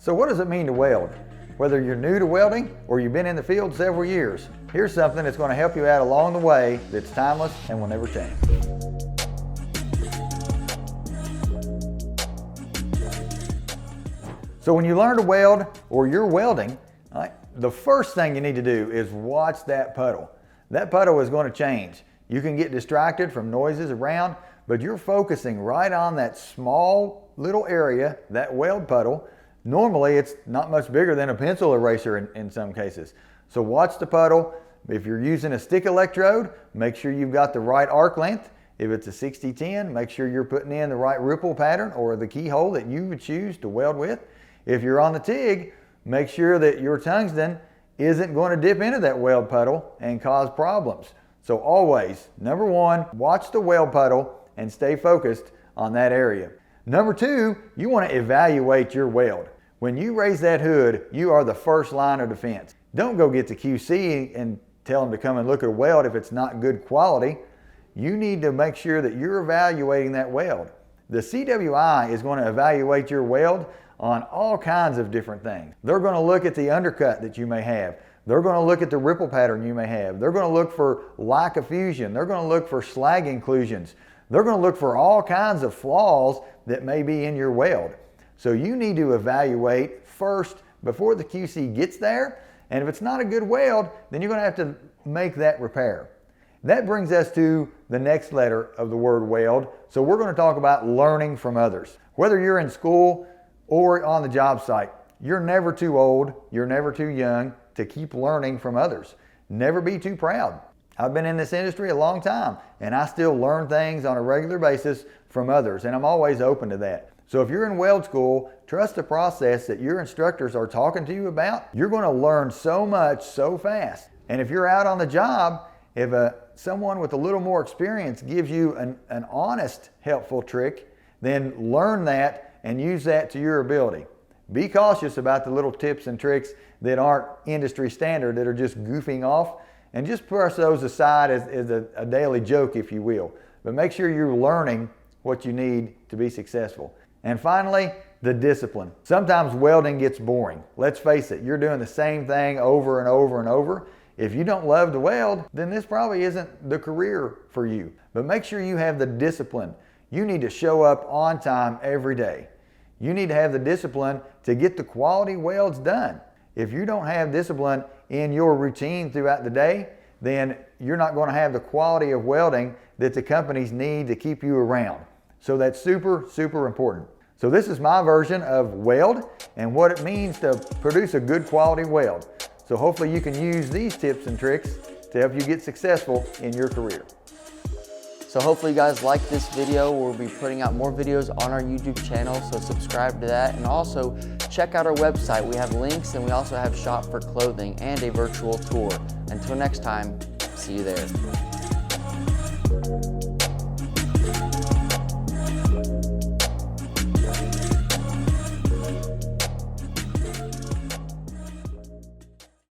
So what does it mean to weld? Whether you're new to welding or you've been in the field several years, here's something that's going to help you out along the way that's timeless and will never change. So when you learn to weld or you're welding, the first thing you need to do is watch that puddle. That puddle is going to change. You can get distracted from noises around, but you're focusing right on that small little area, that weld puddle. Normally it's not much bigger than a pencil eraser in some cases. So watch the puddle. If you're using a stick electrode, make sure you've got the right arc length. If it's a 60-10, make sure you're putting in the right ripple pattern or the keyhole that you would choose to weld with. If you're on the TIG, make sure that your tungsten isn't going to dip into that weld puddle and cause problems. So always, number one, watch the weld puddle and stay focused on that area. Number two, you want to evaluate your weld. When you raise that hood, you are the first line of defense. Don't go get the QC and tell them to come and look at a weld if it's not good quality. You need to make sure that you're evaluating that weld. The CWI is going to evaluate your weld on all kinds of different things. They're going to look at the undercut that you may have. They're going to look at the ripple pattern you may have. They're going to look for lack of fusion. They're going to look for slag inclusions. They're going to look for all kinds of flaws that may be in your weld. So you need to evaluate first before the QC gets there. And if it's not a good weld, then you're going to have to make that repair. That brings us to the next letter of the word weld. So we're going to talk about learning from others. Whether you're in school or on the job site, you're never too old, you're never too young to keep learning from others. Never be too proud. I've been in this industry a long time and I still learn things on a regular basis from others, and I'm always open to that. So if you're in weld school, trust the process that your instructors are talking to you about. You're going to learn so much so fast. And if you're out on the job, if someone with a little more experience gives you an honest, helpful trick, then learn that and use that to your ability. Be cautious about the little tips and tricks that aren't industry standard, that are just goofing off, and just brush those aside as a daily joke, if you will. But make sure you're learning what you need to be successful. And finally, the discipline. Sometimes welding gets boring. Let's face it, you're doing the same thing over and over and over. If you don't love to weld, then this probably isn't the career for you. But make sure you have the discipline. You need to show up on time every day. You need to have the discipline to get the quality welds done. If you don't have discipline in your routine throughout the day, then you're not going to have the quality of welding that the companies need to keep you around. So that's super, super important. So this is my version of weld and what it means to produce a good quality weld. So hopefully you can use these tips and tricks to help you get successful in your career. So hopefully you guys like this video. We'll be putting out more videos on our YouTube channel, so subscribe to that. And also check out our website. We have links and we also have shop for clothing and a virtual tour. Until next time, see you there.